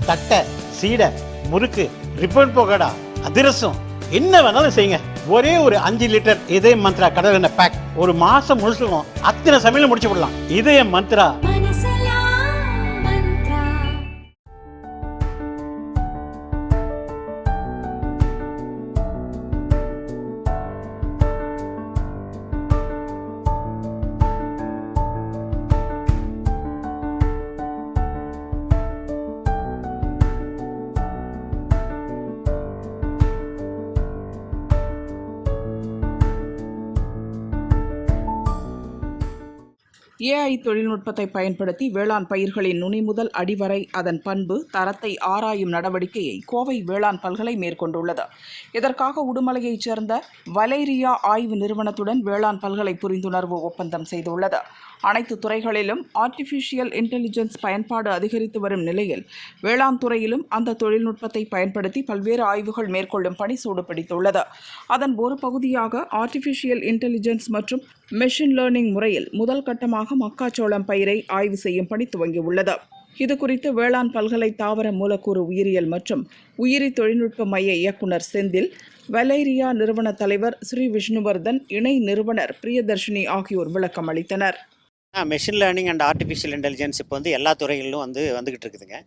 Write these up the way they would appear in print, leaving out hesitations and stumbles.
தட்டை, சீடை, முறுக்கு, ரிப்பன் பக்கோடா, அதிரசம், என்ன வேணாலும் செய்யுங்க. ஒரே ஒரு 5 லிட்டர் இதயம் மந்த்ரா கடல் எண்ணெய் பேக் ஒரு மாசம் முழுசுக்கும் அத்தனை சமையல முடிச்சு விடலாம். இதயம் மந்த்ரா. ஏஐ தொழில்நுட்பத்தை பயன்படுத்தி வேளாண் பயிர்களின் நுனி முதல் அடிவரை அதன் பண்பு தரத்தை ஆராயும் நடவடிக்கையை கோவை வேளாண் பல்கலை மேற்கொண்டுள்ளது. இதற்காக உடுமலையைச் சேர்ந்த வலேரியா ஆய்வு நிறுவனத்துடன் வேளாண் பல்கலை புரிந்துணர்வு ஒப்பந்தம் செய்துள்ளது. அனைத்து துறைகளிலும் ஆர்டிஃபிஷியல் இன்டெலிஜென்ஸ் பயன்பாடு அதிகரித்து வரும் நிலையில் வேளாண் துறையிலும் அந்த தொழில்நுட்பத்தை பயன்படுத்தி பல்வேறு ஆய்வுகள் மேற்கொள்ளும் பணி சூடுபிடித்துள்ளது. அதன் ஒரு பகுதியாக ஆர்டிஃபிஷியல் இன்டெலிஜென்ஸ் மற்றும் மெஷின் லேர்னிங் முறையில் முதல் கட்டமாக மக்காச்சோளம் பயிரை ஆய்வு செய்யும் பணி துவங்கியுள்ளது. இதுகுறித்து வேளாண் பல்கலை தாவர மூலக்கூறு உயிரியல் மற்றும் உயிரி தொழில்நுட்ப மைய இயக்குனர் செந்தில், வலேரியா நிறுவன தலைவர் ஸ்ரீ விஷ்ணுவர்தன், இணை நிறுவனர் பிரியதர்ஷினி ஆகியோர் விளக்கம் அளித்தனர். Machine learning and artificial intelligence இப்போ எல்லா துறைகளிலும் வந்துக்கிட்டு இருக்குதுங்க.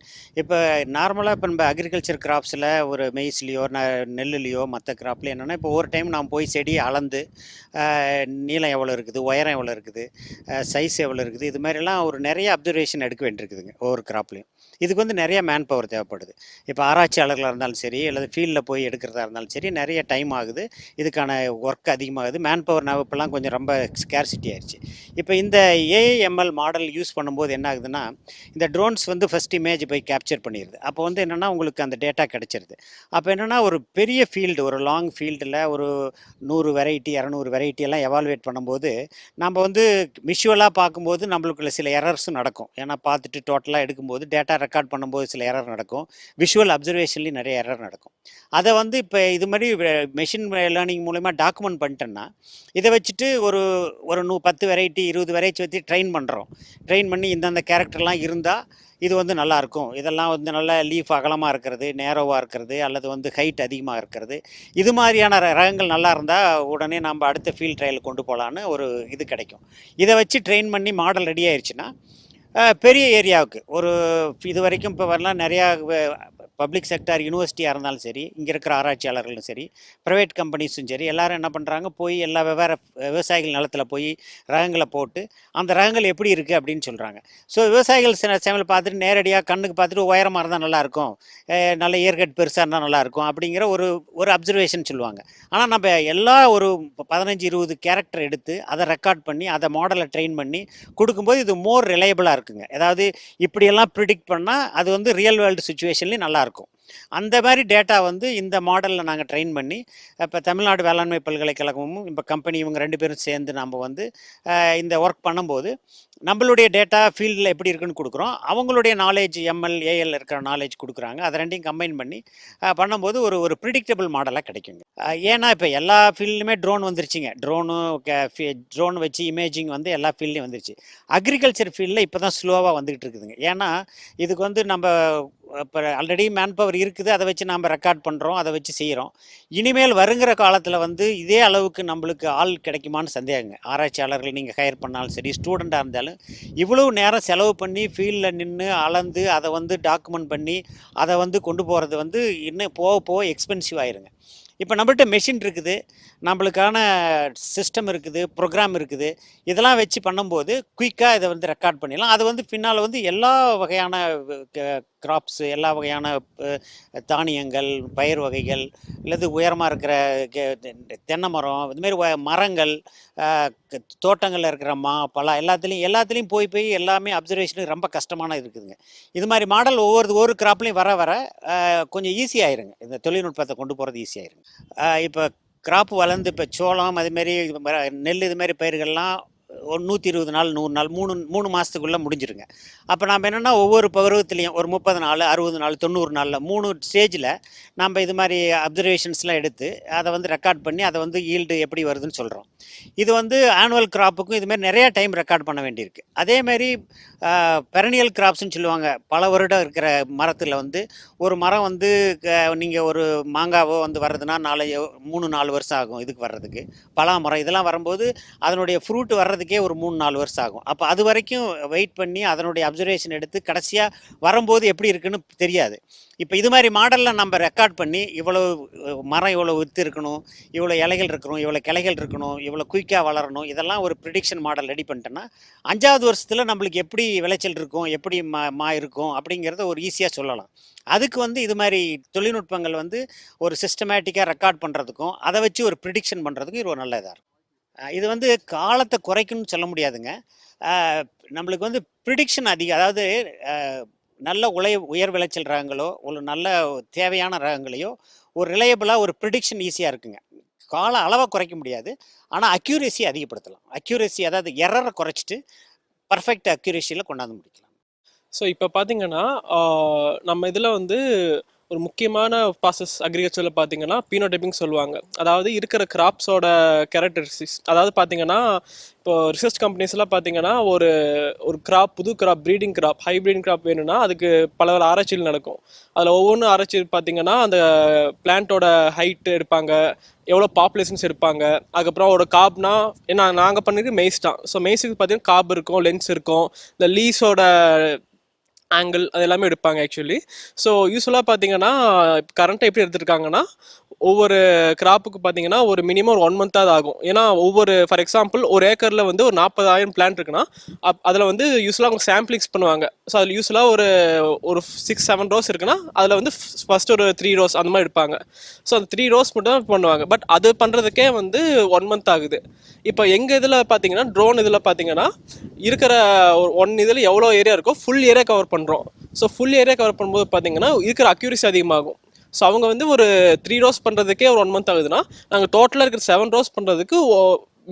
இப்போ நார்மலாக இப்போ நம்ம அக்ரிகல்ச்சர் கிராப்ஸில் ஒரு மெய்ஸ்லேயோ நெல்லுலேயோ மற்ற கிராப்லேயோ என்னென்னா இப்போ ஒரு டைம் நான் போய் செடியை அளந்து நீளம் எவ்வளோ இருக்குது, உயரம் எவ்வளோ இருக்குது, சைஸ் எவ்வளோ இருக்குது, இது மாதிரிலாம் ஒரு நிறைய அப்சர்வேஷன் எடுக்க வேண்டியிருக்குதுங்க ஒவ்வொரு கிராப்லேயும். இதுக்கு நிறைய மேன் பவர் தேவைப்படுது. இப்போ ஆராய்ச்சியாளர்களாக இருந்தாலும் சரி அல்லது ஃபீல்டில் போய் எடுக்கிறதா இருந்தாலும் சரி நிறைய டைம் ஆகுது. இதுக்கான ஒர்க் அதிகமாகுது. மேன் பவர் இப்போலாம் கொஞ்சம் ரொம்ப ஸ்கேர்சிட்டி ஆயிடுச்சு. இப்போ இந்த ஏஐஎம்எல் மாடல் யூஸ் பண்ணும்போது என்ன ஆகுதுன்னா, இந்த ட்ரோன்ஸ் ஃபஸ்ட் இமேஜ் போய் கேப்சர் பண்ணிடுது. அப்போ என்னென்னா உங்களுக்கு அந்த டேட்டா கிடச்சிருது. அப்போ என்னென்னா ஒரு பெரிய ஃபீல்டு, ஒரு லாங் ஃபீல்டில் ஒரு 100 வெரைட்டி 200 வெரைட்டியெல்லாம் எவால்வேட் பண்ணும்போது நம்ம விஷுவலாக பார்க்கும்போது நம்மளுக்குள்ள சில எரர்ஸும் நடக்கும். ஏன்னா பார்த்துட்டு டோட்டலாக எடுக்கும்போது டேட்டா ரெக்கார்ட் பண்ணும்போது சில எரர் நடக்கும். விஷுவல் அப்சர்வேஷன்லேயும் நிறைய எரர் நடக்கும். அதை இப்போ இது மாதிரி மெஷின் லேர்னிங் மூலமா டாக்குமெண்ட் பண்ணிட்டேன்னா இதை வச்சுட்டு ஒரு 10 வெரைட்டி 20 வெரைட்டி வச்சு ட்ரெயின் பண்ணுறோம். ட்ரெயின் பண்ணி இந்தந்த கேரக்டர்லாம் இருந்தால் இது நல்லாயிருக்கும், இதெல்லாம் நல்ல லீஃப் அகலமாக இருக்கிறது, நேரோவாக இருக்கிறது, அல்லது ஹைட் அதிகமாக இருக்கிறது, இது மாதிரியான ரகங்கள் நல்லா இருந்தால் உடனே நம்ம அடுத்த ஃபீல்ட் ட்ரையல் கொண்டு போகலான்னு ஒரு இது கிடைக்கும். இதை வச்சு ட்ரெயின் பண்ணி மாடல் ரெடி ஆயிடுச்சுன்னா பெரிய ஏரியாவுக்கு இது வரைக்கும் இப்போ வரலாம் நிறையா பப்ளிக் செக்டார் யூனிவர்சிட்டியாக இருந்தாலும் சரி, இங்கே இருக்கிற ஆராய்ச்சியாளர்களும் சரி, ப்ரைவேட் கம்பெனிஸும் சரி, எல்லோரும் என்ன பண்ணுறாங்க, போய் எல்லா விவசாயிகள் நிலத்தில் போய் ரகங்களை போட்டு அந்த ரகங்கள் எப்படி இருக்குது அப்படின்னு சொல்கிறாங்க. ஸோ விவசாயிகள் சேனல் பார்த்துட்டு நேரடியாக கண்ணுக்கு பார்த்துட்டு உயரமாக இருந்தால் நல்லாயிருக்கும், நல்ல இயற்கட் பெருசாக இருந்தால் நல்லாயிருக்கும் அப்படிங்கிற ஒரு அப்சர்வேஷன் சொல்லுவாங்க. ஆனால் நம்ம எல்லா ஒரு 15-20 கேரக்டர் எடுத்து அதை ரெக்கார்ட் பண்ணி அதை மாடலை ட்ரெயின் பண்ணி கொடுக்கும்போது இது மோர் ரிலையபிளாக இருக்குங்க. அதாவது இப்படியெல்லாம் ப்ரிடிக்ட் பண்ணால் அது ரியல் வேர்ல்டு சுச்சுவேஷன்லேயும் நல்லாயிருக்கும். அந்த மாதிரி டேட்டா இந்த மாடலில் நாங்கள் ட்ரெயின் பண்ணி இப்போ தமிழ்நாடு வேளாண்மை பல்கலைக்கழகமும் இப்போ கம்பெனி இவங்க 2 பேரும் சேர்ந்து நம்ம இந்த ஒர்க் பண்ணும்போது நம்மளுடைய டேட்டா ஃபீல்டில் எப்படி இருக்குன்னு கொடுக்குறோம், அவங்களுடைய நாலேஜ் எம்எல் ஏஎல் இருக்கிற நாலேஜ் கொடுக்குறாங்க. அதை ரெண்டையும் கம்பைன் பண்ணி பண்ணும்போது ஒரு ப்ரிடிக்டபிள் மாடலாக கிடைக்குங்க. ஏன்னா இப்போ எல்லா ஃபீல்டுலையுமே ட்ரோன் வந்துருச்சுங்க. ட்ரோன் வச்சு இமேஜிங் எல்லா ஃபீல்ட்லேயும் வந்துருச்சு. அக்ரிகல்ச்சர் ஃபீல்டில் இப்போ தான் ஸ்லோவாக வந்துக்கிட்டு இருக்குதுங்க. ஏன்னா இதுக்கு நம்ம இப்போ ஆல்ரெடி மேன் பவர் இருக்குது, அதை வச்சு நம்ம ரெக்கார்ட் பண்ணுறோம், அதை வச்சு செய்கிறோம். இனிமேல் வருங்கிற காலத்தில் இதே அளவுக்கு நம்மளுக்கு ஆள் கிடைக்குமான்னு சந்தேகங்க. ஆராய்ச்சியாளர்கள் நீங்கள் ஹையர் பண்ணாலும் சரி, ஸ்டூடெண்ட்டாக இருந்தாலும் இவ்வளவு நேரம் செலவு பண்ணி ஃபீல்டில் நின்று அளந்து அதை டாக்குமெண்ட் பண்ணி அதை கொண்டு போகிறது இன்னும் போக போக எக்ஸ்பென்சிவ் ஆயிருங்க. இப்போ நம்மள்கிட்ட மெஷின் இருக்குது, நம்மளுக்கான சிஸ்டம் இருக்குது, ப்ரோக்ராம் இருக்குது. இதெல்லாம் வச்சு பண்ணும்போது குயிக்காக இதை ரெக்கார்ட் பண்ணிடலாம். அது பின்னால் எல்லா வகையான கிராப்ஸு, எல்லா வகையான தானியங்கள், பயிர் வகைகள், அல்லது உயரமாக இருக்கிற தென்னை மரம், இதுமாரி மரங்கள், தோட்டங்களில் இருக்கிற பலா எல்லாத்துலேயும் போய் எல்லாமே அப்சர்வேஷனுக்கு ரொம்ப கஷ்டமான இருக்குதுங்க. இது மாதிரி மாடல் ஒவ்வொரு கிராப்லையும் வர கொஞ்சம் ஈஸியாயிருங்க. இந்த தொழில்நுட்பத்தை கொண்டு போகிறது ஈஸியாயிருங்க. இப்போ கிராப் வளர்ந்து இப்போ சோளம் அதுமாரி நெல் இதுமாரி பயிர்கள்லாம் ஒரு 120 நாள் 100 நாள் 3 மாதத்துக்குள்ளே முடிஞ்சிருங்க. அப்போ நம்ம என்னென்னா ஒவ்வொரு பருவத்துலேயும் ஒரு 30 நாள் 60 நாள் 90 நாளில் 3 ஸ்டேஜில் நம்ம இது மாதிரி அப்சர்வேஷன்ஸ்லாம் எடுத்து அதை வந்து ரெக்கார்ட் பண்ணி அதை வந்து ஈல்டு எப்படி வருதுன்னு சொல்கிறோம். இது வந்து ஆனுவல் கிராப்புக்கும் இதுமாரி நிறையா டைம் ரெக்கார்ட் பண்ண வேண்டியிருக்கு. அதேமாரி பெரனியல் கிராப்ஸ்ன்னு சொல்லுவாங்க. பல வருடம் இருக்கிற மரத்தில் வந்து ஒரு மரம் வந்து நீங்கள் ஒரு மாங்காவோ வந்து வர்றதுன்னா 3-4 வருஷம் ஆகும் இதுக்கு வர்றதுக்கு. பலா மரம் இதெல்லாம் வரும்போது அதனுடைய ஃப்ரூட் வர்றதுக்கே ஒரு 3-4 வருஷம் ஆகும். அப்போ அது வரைக்கும் வெயிட் பண்ணி அதனுடைய அப்சர்வேஷன் எடுத்து கடைசியாக வரும்போது எப்படி இருக்குன்னு தெரியாது. இப்போ இது மாதிரி மாடலில் நம்ம ரெக்கார்ட் பண்ணி இவ்வளோ மரம் இவ்வளோ வித்து இருக்கணும், இவ்வளோ இலைகள் இருக்கணும், இவ்வளோ கிளைகள் இருக்கணும், இவ்வளோ குயிக்காக வளரணும், இதெல்லாம் ஒரு ப்ரிடிக்ஷன் மாடல் ரெடி பண்ணிட்டோன்னா 5வது வருஷத்தில் நம்மளுக்கு எப்படி விளைச்சல் இருக்கும், எப்படி மா இருக்கும் அப்படிங்கிறத ஒரு ஈஸியாக சொல்லலாம். அதுக்கு வந்து இது மாதிரி தொழில்நுட்பங்கள் வந்து ஒரு சிஸ்டமேட்டிக்காக ரெக்கார்ட் பண்ணுறதுக்கும் அதை வச்சு ஒரு ப்ரிடிக்ஷன் பண்ணுறதுக்கும் இது ஒரு நல்ல இதாக இருக்கும். இது வந்து காலத்தை குறைக்கும்னு சொல்ல முடியாதுங்க. நம்மளுக்கு வந்து ப்ரிடிக்ஷன் அதிகம். அதாவது நல்ல உயர் விளைச்சல் ரகங்களோ ஒரு நல்ல தேவையான ரகங்களையோ ஒரு ரிலையபிளாக ஒரு ப்ரிடிக்ஷன் ஈஸியாக இருக்குங்க. கால அளவை குறைக்க முடியாது, ஆனால் அக்யூரேசி அதிகப்படுத்தலாம். அக்யூரேசி அதாவது எரரை குறைச்சிட்டு பர்ஃபெக்ட் அக்யூரேசியில் கொண்டாந்து முடிக்கலாம். ஸோ இப்போ பார்த்தீங்கன்னா நம்ம இதில் வந்து ஒரு முக்கியமான ப்ராசஸ் அக்ரிகல்ச்சரில் பார்த்தீங்கன்னா பீனோடைப்பிங் சொல்லுவாங்க. அதாவது இருக்கிற கிராப்ஸோட கேரக்டரிஸ்டிக்ஸ், அதாவது பார்த்தீங்கன்னா இப்போ ரிசர்ச் கம்பெனிஸ்லாம் பார்த்தீங்கன்னா ஒரு கிராப் புது கிராப் ப்ரீடிங் கிராப் ஹைப்ரீடிங் கிராப் வேணும்னா அதுக்கு பல ஆராய்ச்சிகள் நடக்கும். அதில் ஒவ்வொன்றும் ஆராய்ச்சி பார்த்தீங்கன்னா அந்த பிளான்ட்டோட ஹைட்டு எடுப்பாங்க, எவ்வளோ பாப்புலேஷன்ஸ் எடுப்பாங்க, அதுக்கப்புறம் ஒரு காப்னா ஏன்னா நாங்கள் பண்ணிட்டு மெய்ஸ் தான். ஸோ மெய்ஸுக்கு பார்த்தீங்கன்னா காப் இருக்கும், லென்ஸ் இருக்கும், இந்த லீஸோட ஆங்கிள் அது எல்லாமே எடுப்பாங்க ஆக்சுவலி. ஸோ யூஸ்வலாக பார்த்தீங்கன்னா கரண்ட்டாக எப்படி எடுத்துருக்காங்கன்னா ஒவ்வொரு கிராப்புக்கு பார்த்தீங்கன்னா ஒரு மினிமம் ஒரு 1 மந்த்தாவது ஆகும். ஏன்னா ஃபார் எக்ஸாம்பிள் ஒரு ஏக்கரில் வந்து ஒரு 40,000 பிளான்ட் இருக்குன்னா அதில் வந்து யூஸ்வலாக அவங்க சாம்பிளிங்ஸ் பண்ணுவாங்க. ஸோ அதில் யூஸ்வலாக ஒரு 6-7 ரோஸ் இருக்குன்னா அதில் வந்து ஃபர்ஸ்ட் ஒரு 3 ரோஸ் அந்த மாதிரி எடுப்பாங்க. ஸோ அந்த 3 ரோஸ் மட்டும் தான் பண்ணுவாங்க. பட் அது பண்ணுறதுக்கே வந்து 1 மந்த் ஆகுது. இப்போ எங்கள் இதில் பார்த்தீங்கன்னா ட்ரோன் இதில் பார்த்தீங்கன்னா இருக்கிற ஒரு 1 இதில் எவ்வளோ ஏரியா இருக்கோ ஃபுல் ஏரியா கவர் பண்ணுறோம். ஸோ ஃபுல் ஏரியா கவர் பண்ணும்போது பார்த்தீங்கன்னா இருக்கிற அக்யூரசி அதிகமாகும். ஸோ அவங்க வந்து ஒரு 3 ரோஸ் பண்ணுறதுக்கே ஒரு 1 மந்த் ஆகுதுன்னா நாங்கள் டோட்டலாக இருக்கிற 7 ரோஸ் பண்ணுறதுக்கு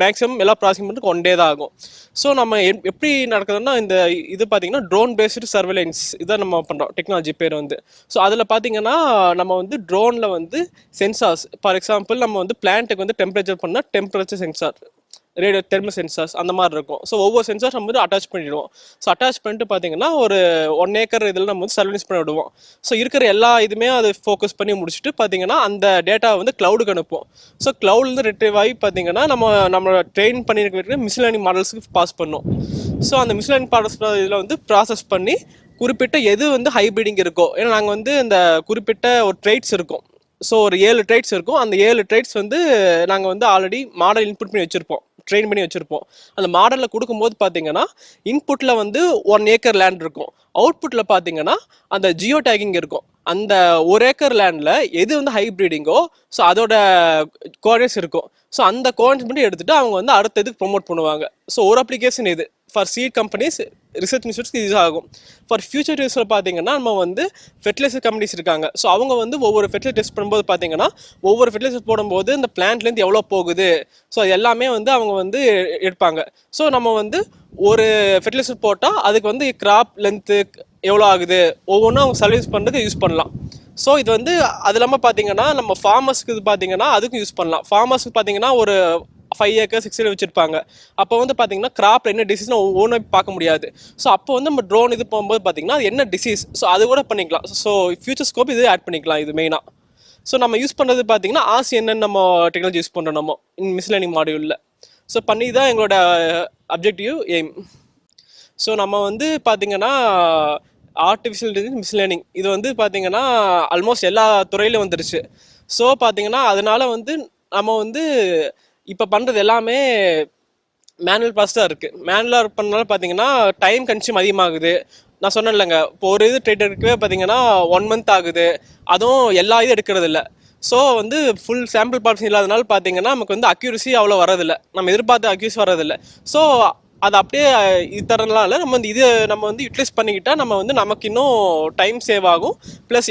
மேக்ஸிமம் எல்லா ப்ராசஸிங் பண்ணுறதுக்கு 1 டே தான் ஆகும். ஸோ நம்ம எப்படி நடக்குதுன்னா இந்த இது பார்த்தீங்கன்னா ட்ரோன் பேஸ்டு சர்வேலன்ஸ் இதான் நம்ம பண்ணுறோம். டெக்னாலஜி பேர் வந்து. ஸோ அதில் பார்த்தீங்கன்னா நம்ம வந்து ட்ரோனில் வந்து சென்சார்ஸ், ஃபார் எக்ஸாம்பிள் நம்ம வந்து பிளான்ட்டுக்கு வந்து டெம்பரேச்சர் பண்ணால் temperature sensor, radio thermal sensors அந்த மாதிரி இருக்கும். ஸோ ஒவ்வொரு சென்சார் நம்ம வந்து அட்டாச் பண்ணிவிடுவோம். ஸோ அட்டாச் பண்ணிட்டு பார்த்தீங்கன்னா ஒரு 1 ஏக்கர் இதில் நம்ம வந்து சர்வீஸ் பண்ணி விடுவோம். ஸோ இருக்கிற எல்லா இதுவுமே அது ஃபோக்கஸ் பண்ணி முடிச்சுட்டு பார்த்தீங்கன்னா அந்த டேட்டாவை வந்து க்ளவுடுக்கு அனுப்புவோம். ஸோ க்ளவுட்லேருந்து ரிட்ரீவ் ஆகி பார்த்தீங்கன்னா நம்ம ட்ரெயின் பண்ணியிருக்க மிஷின் லேர்னிங் மாடல்ஸுக்கு பாஸ் பண்ணோம். ஸோ அந்த மிஷின் லேர்னிங் மாடல்ஸ் இதில் வந்து ப்ராசஸ் பண்ணி குறிப்பிட்ட எது வந்து ஹைப்ரிடிங் இருக்கோ, ஏன்னா நாங்கள் வந்து இந்த குறிப்பிட்ட ஒரு ட்ரைட்ஸ் இருக்கும். ஸோ ஒரு 7 ட்ரைட்ஸ் இருக்கும். அந்த 7 ட்ரைட்ஸ் வந்து நாங்கள் வந்து ஆல்ரெடி மாடல் இன்புட் பண்ணி வச்சுருப்போம், ட்ரெயின் பண்ணி வச்சுருப்போம். அந்த மாடலில் கொடுக்கும்போது பார்த்தீங்கன்னா இன்புட்டில் வந்து 1 ஏக்கர் லேண்ட் இருக்கும், அவுட்புட்டில் பார்த்தீங்கன்னா அந்த ஜியோ டேகிங் இருக்கும். அந்த 1 ஏக்கர் லேண்டில் எது வந்து ஹைப்ரிடிங்கோ ஸோ அதோட கோஆர்டினேட்ஸ் இருக்கும். ஸோ அந்த கோஆர்டினேட்ஸ் மட்டும் எடுத்துகிட்டு அவங்க வந்து அடுத்த இதுக்கு ப்ரொமோட் பண்ணுவாங்க. ஸோ ஒரு அப்ளிகேஷன் இது ஃபார் சீட் கம்பெனிஸ், ரிசர்ச் இன்ஸ்டியூட்ஸ்க்கு யூஸ் ஆகும். ஃபார் ஃபியூச்சர் யூஸில் பார்த்தீங்கன்னா நம்ம வந்து ஃபெர்டிலைசர் கம்பெனிஸ் இருக்காங்க. ஸோ அவங்க வந்து ஒவ்வொரு ஃபெர்டிலைசர் டெஸ்ட் பண்ணும்போது பார்த்தீங்கன்னா ஒவ்வொரு ஃபெர்டிலைசர் போடும்போது இந்த பிளான்ட்லேருந்து எவ்வளோ போகுது ஸோ எல்லாமே வந்து அவங்க வந்து எடுப்பாங்க. ஸோ நம்ம வந்து ஒரு ஃபெர்டிலைசர் போட்டால் அதுக்கு வந்து கிராப் லென்த்து எவ்வளோ ஆகுது ஒவ்வொன்றும் அவங்க சர்வீஸ் பண்ணுறதுக்கு யூஸ் பண்ணலாம். ஸோ இது வந்து அது இல்லாமல் பார்த்தீங்கன்னா நம்ம ஃபார்மர்ஸ்க்கு இது பார்த்தீங்கன்னா அதுக்கும் யூஸ் பண்ணலாம். ஃபார்மர்ஸ்க்கு பார்த்தீங்கன்னா ஒரு 5 ஏக்கர் 6 ஏக்கர் வச்சுருப்பாங்க. அப்போ வந்து பார்த்தீங்கன்னா கிராப் என்ன டிசீஸ்னு ஒவ்வொன்றும் பார்க்க முடியாது. ஸோ அப்போ வந்து நம்ம ட்ரோன் இது போகும்போது பார்த்தீங்கன்னா அது என்ன டிசீஸ் ஸோ அது கூட பண்ணிக்கலாம். ஸோ ஃபியூச்சர் ஸ்கோப் இது ஆட் பண்ணிக்கலாம் இது மெயினாக. ஸோ நம்ம யூஸ் பண்ணுறது பார்த்தீங்கன்னா என்னன்னு நம்ம டெக்னாலஜி யூஸ் பண்ணுறோம் நம்ம மிஷின் லேர்னிங் மாடியூலில். ஸோ பண்ணி தான் எங்களோட அப்ஜெக்டிவ் எய்ம். ஸோ நம்ம வந்து பார்த்தீங்கன்னா ஆர்டிஃபிஷியல் இன்டெலிஜென்ஸ் மிஷின் லேர்னிங் இது வந்து பார்த்தீங்கன்னா ஆல்மோஸ்ட் எல்லா துறையிலும் வந்துருச்சு. ஸோ பார்த்தீங்கன்னா அதனால வந்து நம்ம வந்து இப்போ பண்ணுறது எல்லாமே மேனுவல் ப்ராசஸாக இருக்குது. மேனுவலாக பண்ணனால பார்த்தீங்கன்னா டைம் கன்சியூம் அதிகமாகுது. நான் சொன்னேன் இல்லைங்க, இப்போ ஒரு இது ட்ரேட் எடுக்கவே பார்த்தீங்கன்னா 1 மந்த் ஆகுது. அதுவும் எல்லா இதுவும் எடுக்கிறது இல்லை. ஸோ வந்து ஃபுல் சாம்பிள் பாப்புலேஷன் இல்லாதனால பார்த்தீங்கன்னா நமக்கு வந்து அக்யூரசி அவ்வளோ வரதில்லை, நம்ம எதிர்பார்த்த அக்யூரசி வரதில்லை. ஸோ அது அப்படியே இது தரனால நம்ம வந்து நம்ம வந்து யூட்டிலைஸ் பண்ணிக்கிட்டால் நம்ம வந்து நமக்கு இன்னும் டைம் சேவ் ஆகும், ப்ளஸ்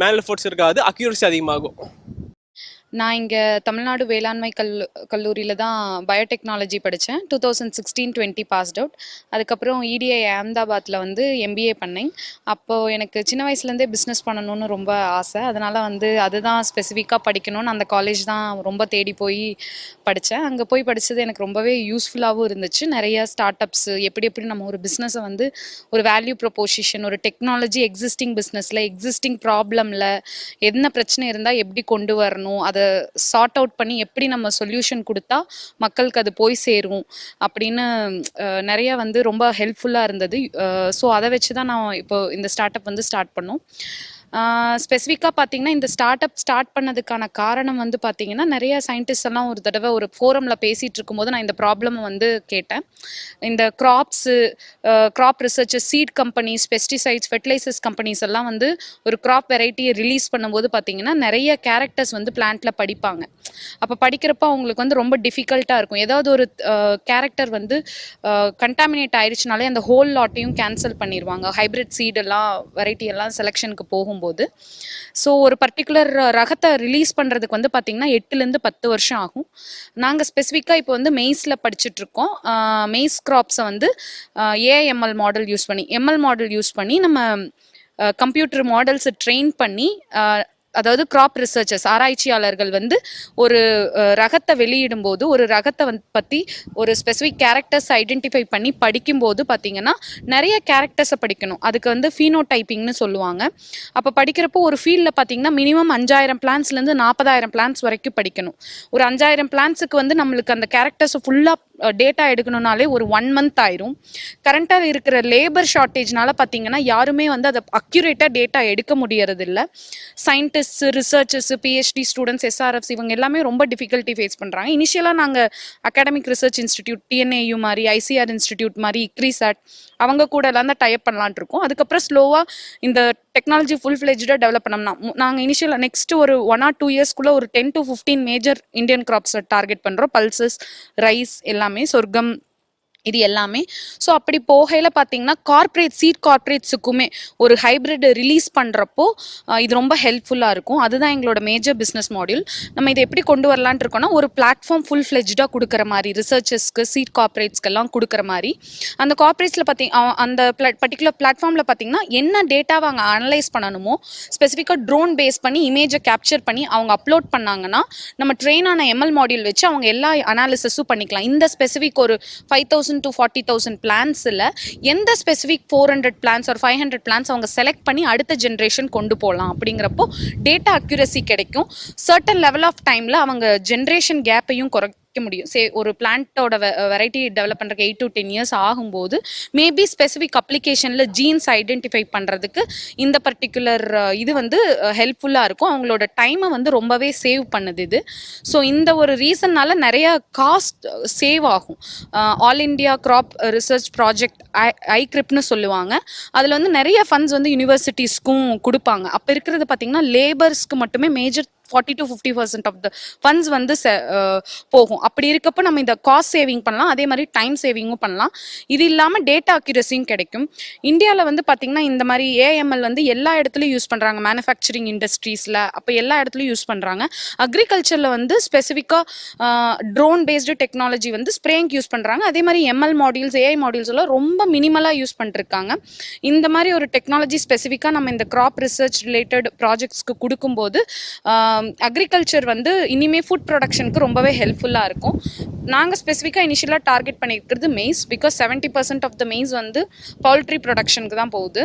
மேனுவல் எஃபோர்ட்ஸ் இருக்காது, அக்யூரசி அதிகமாகும். நான் இங்கே தமிழ்நாடு வேளாண்மை கல்லூரியில் தான் பயோடெக்னாலஜி படித்தேன். 2016-20 பாஸ்ட் அவுட். அதுக்கப்புறம் இடிஐ அஹமதாபாத்தில் வந்து எம்பிஏ பண்ணேன். அப்போது எனக்கு சின்ன வயசுலேருந்தே பிஸ்னஸ் பண்ணணும்னு ரொம்ப ஆசை. அதனால் வந்து அதுதான் ஸ்பெசிஃபிக்காக படிக்கணும்னு அந்த காலேஜ் தான் ரொம்ப தேடி போய் படித்தேன். அங்கே போய் படித்தது எனக்கு ரொம்பவே யூஸ்ஃபுல்லாகவும் இருந்துச்சு. நிறைய ஸ்டார்ட் அப்ஸு எப்படி நம்ம ஒரு பிஸ்னஸை வந்து ஒரு வேல்யூ ப்ரொபோசிஷன், ஒரு டெக்னாலஜி எக்ஸிஸ்டிங் பிஸ்னஸில் எக்ஸிஸ்டிங் ப்ராப்ளமில் என்ன பிரச்சனை இருந்தால் எப்படி கொண்டு வரணும், அதை சார்ட் அவுட் பண்ணி எப்படி நம்ம சொல்யூஷன் கொடுத்தா மக்களுக்கு அது போய் சேரும் அப்படின்னு நிறைய வந்து ரொம்ப ஹெல்ப்ஃபுல்லாக இருந்தது. ஸோ அதை வச்சு தான் நான் இப்போ இந்த ஸ்டார்ட் அப் வந்து ஸ்டார்ட் பண்ணோம். ஸ்பெசிஃபிக்காக பார்த்தீங்கன்னா இந்த ஸ்டார்ட் அப் ஸ்டார்ட் பண்ணதுக்கான காரணம் வந்து பார்த்தீங்கன்னா நிறைய சயின்டிஸ்ட் எல்லாம் ஒரு தடவை ஒரு ஃபோரமில் பேசிகிட்டு இருக்கும்போது நான் இந்த ப்ராப்ளமை வந்து கேட்டேன். இந்த crop researches, seed companies, pesticides, fertilizers companies எல்லாம் வந்து ஒரு கிராப் வெரைட்டியை ரிலீஸ் பண்ணும்போது பார்த்தீங்கன்னா நிறைய கேரக்டர்ஸ் வந்து பிளான்ட்டில் படிப்பாங்க. அப்போ படிக்கிறப்போ அவங்களுக்கு வந்து ரொம்ப டிஃபிகல்ட்டாக இருக்கும். ஏதாவது ஒரு கேரக்டர் வந்து கண்டாமினேட் ஆயிடுச்சுனாலே அந்த ஹோல் லாட்டையும் கேன்சல் பண்ணிடுவாங்க. ஹைப்ரிட் சீடெல்லாம் வெரைட்டி எல்லாம் செலெக்ஷனுக்கு போகும்போது ஸோ ஒரு பர்டிகுலர் ரகத்தை ரிலீஸ் பண்ணுறதுக்கு வந்து பார்த்திங்கன்னா 8 to 10 வருஷம் ஆகும். நாங்கள் ஸ்பெசிஃபிக்காக இப்போ வந்து மெய்ஸில் படிச்சுட்ருக்கோம். மெய்ஸ் கிராப்ஸை வந்து ஏஎம்எல் மாடல் யூஸ் பண்ணி நம்ம கம்ப்யூட்டர் மாடல்ஸை ட்ரெயின் பண்ணி அதாவது கிராப் ரிசர்ச்சர்ஸ், ஆராய்ச்சியாளர்கள் வந்து ஒரு ரகத்தை வெளியிடும்போது ஒரு ரகத்தை பற்றி ஒரு ஸ்பெசிஃபிக் கேரக்டர்ஸ் ஐடென்டிஃபை பண்ணி படிக்கும்போது பார்த்திங்கன்னா நிறைய கேரக்டர்ஸை படிக்கணும். அதுக்கு வந்து ஃபீனோடைப்பிங்னு சொல்லுவாங்க. அப்போ படிக்கிறப்போ ஒரு ஃபீல்டில் பார்த்திங்கன்னா மினிமம் 5000 பிளான்ஸ்லேருந்து 40,000 பிளான்ஸ் வரைக்கும் படிக்கணும். ஒரு 5000 பிளான்ஸுக்கு வந்து நம்மளுக்கு அந்த கேரக்டர்ஸை ஃபுல்லாக டேட்டா எடுக்கணும்னாலே ஒரு 1 month ஆயிரும். கரண்ட்டாக இருக்கிற லேபர் ஷார்ட்டேஜ்னால பார்த்தீங்கன்னா யாருமே வந்து அதை அக்யூரேட்டாக டேட்டா எடுக்க முடியறது இல்லை. சயின்டிஸ்ட், ரிசர்ச்சர்ஸ், பிஹெச்டி ஸ்டூடெண்ட்ஸ், எஸ்ஆர்எஃப்ஸ் இவங்க எல்லாமே ரொம்ப டிஃபிகல்ட்டி ஃபேஸ் பண்ணுறாங்க. இனிஷியலாக நாங்கள் அகாடமிக் ரிசர்ச் இன்ஸ்டிடியூட், டிஎன்ஏயு மாதிரி, ஐசிஆர் இன்ஸ்டிடியூட் மாதிரி, இக்ரிசாட் அவங்க கூட எல்லாம் தான் டைப் பண்ணலான் இருக்கோம். அதுக்கப்புறம் ஸ்லோவாக இந்த டெக்னாலஜி ஃபுல் ஃப்ளெஜ்டாக டெவலப் பண்ணோம்னா நாங்கள் இனிஷியலாக நெக்ஸ்ட் ஒரு 1 or 2 yearsக்குள்ளே ஒரு 10 to 15 மேஜர் இந்தியன் கிராப்ஸை டார்கெட் பண்ணுறோம். பல்சஸ், ரைஸ் எல்லாமே, சொர்க்கம் இது எல்லாமே. ஸோ அப்படி போகையில் பார்த்தீங்கன்னா சீட் கார்ப்பரேட்ஸுக்குமே ஒரு ஹைப்ரிட் ரிலீஸ் பண்ணுறப்போ இது ரொம்ப ஹெல்ப்ஃபுல்லாக இருக்கும். அதுதான் எங்களோட மேஜர் பிஸ்னஸ் மாடியூல். நம்ம இதை எப்படி கொண்டு வரலான்ட்டு இருக்கோம்னா ஒரு பிளாட்ஃபார்ம் ஃபுல் ஃப்ளெஜ்டாக கொடுக்குற மாதிரி, ரிசர்ச்சர்ஸ்க்கு, சீட் கார்ப்பரேட்ஸ்க்கெல்லாம் கொடுக்குற மாதிரி. அந்த கார்ப்பரேட்ஸில் அந்த பர்டிகுலர் பிளாட்ஃபார்மில் பார்த்தீங்கன்னா என்ன டேட்டாவை அங்கே அனலைஸ் பண்ணணுமோ ஸ்பெசிஃபிக்காக ட்ரோன் பேஸ் பண்ணி இமேஜை கேப்சர் பண்ணி அவங்க அப்லோட் பண்ணாங்கன்னா நம்ம ட்ரெயின் ஆன எம்எல் மாடியூல் வச்சு அவங்க எல்லா அனாலிசிஸும் பண்ணிக்கலாம். இந்த ஸ்பெசிஃபிக் ஒரு 5,000 to 40,000 பிளான்ஸில் எந்த ஸ்பெசிஃபிக் 400 பிளான்ஸ் ஒரு 500 பிளான்ஸ் அவங்க செலக்ட் பண்ணி அடுத்த ஜென்ரேஷன் கொண்டு போகலாம். அப்படிங்கிறப்போ டேட்டா அக்யூரசி கிடைக்கும். சர்டன் லெவல் ஆஃப் டைமில் அவங்க ஜென்ரேஷன் கேப்பையும் குறைக்க முடியும். ஒரு பிளான்ட்டோட வெரைட்டி டெவலப் பண்ணுறதுக்கு 8 to 10 years ஆகும்போது மேபி ஸ்பெசிஃபிக் அப்ளிகேஷனில் ஜீன்ஸ் ஐடென்டிஃபை பண்ணுறதுக்கு இந்த பர்டிகுலர் இது வந்து ஹெல்ப்ஃபுல்லாக இருக்கும். அவங்களோட டைமை வந்து ரொம்பவே சேவ் பண்ணுது இது. ஸோ இந்த ஒரு ரீசன்னால் நிறைய காஸ்ட் சேவ் ஆகும். All India Crop Research Project ஐக்ரிப்னு சொல்லுவாங்க. அதில் வந்து நிறைய ஃபண்ட்ஸ் வந்து யூனிவர்சிட்டிஸ்க்கும் கொடுப்பாங்க. அப்போ இருக்கிறது பார்த்திங்கன்னா லேபர்ஸ்க்கு மட்டுமே major 40 to 50% of the funds வந்து போகும். அப்படி இருக்கப்போ நம்ம இந்த காஸ்ட் சேவிங் பண்ணலாம், அதே மாதிரி டைம் சேவிங்கும் பண்ணலாம். இது இல்லாமல் டேட்டா அக்யூரஸியும் கிடைக்கும். இந்தியாவில் வந்து பார்த்திங்கன்னா இந்த மாதிரி ஏஎம்எல் வந்து எல்லா இடத்துலையும் யூஸ் பண்ணுறாங்க. மேனுஃபேக்சரிங் இண்டஸ்ட்ரீஸில் அப்போ எல்லா இடத்துலையும் யூஸ் பண்ணுறாங்க. அக்ரிகல்ச்சரில் வந்து ஸ்பெசிஃபிக்காக ட்ரோன் பேஸ்டு டெக்னாலஜி வந்து ஸ்ப்ரேயிங் யூஸ் பண்ணுறாங்க. அதே மாதிரி எம்எல் மாடியூல்ஸ், ஏஐ மாடியூல்ஸ் எல்லாம் ரொம்ப மினிமலாக யூஸ் பண்ணிருக்காங்க. இந்த மாதிரி ஒரு டெக்னாலஜி ஸ்பெசிஃபிக்காக நம்ம இந்த கிராப் ரிசர்ச் ரிலேட்டட் ப்ராஜெக்ட்ஸ்க்கு கொடுக்கும்போது அக்ரிகல்ச்சர் வந்து இனிமேல் ஃபுட் ப்ரொடக்ஷனுக்கு ரொம்பவே ஹெல்ப்ஃபுல்லாக இருக்கும். நாங்கள் ஸ்பெசிஃபிக்காக இனிஷியலாக டார்கெட் பண்ணியிருக்கிறது maize. Because 70% of the maize வந்து பவுல்ட்ரி ப்ரொடக்ஷனுக்கு தான் போகுது.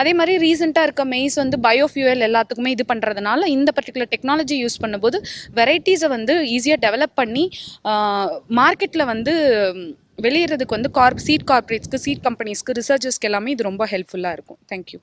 அதே மாதிரி ரீசெண்டாக இருக்க மெய்ஸ் வந்து பயோஃபியூயல் எல்லாத்துக்குமே இது பண்ணுறதுனால இந்த பர்டிகுலர் டெக்னாலஜி யூஸ் பண்ணும்போது வெரைட்டிஸை வந்து ஈஸியாக டெவலப் பண்ணி மார்க்கெட்டில் வந்து வெளியிறதுக்கு வந்து சீட் கார்ப்பரேட்ஸ்க்கு, சீட் கம்பெனிஸ்க்கு, ரிசர்ச்சர்ஸ்க்கு எல்லாமே இது ரொம்ப ஹெல்ப்ஃபுல்லாக இருக்கும். தேங்க்யூ.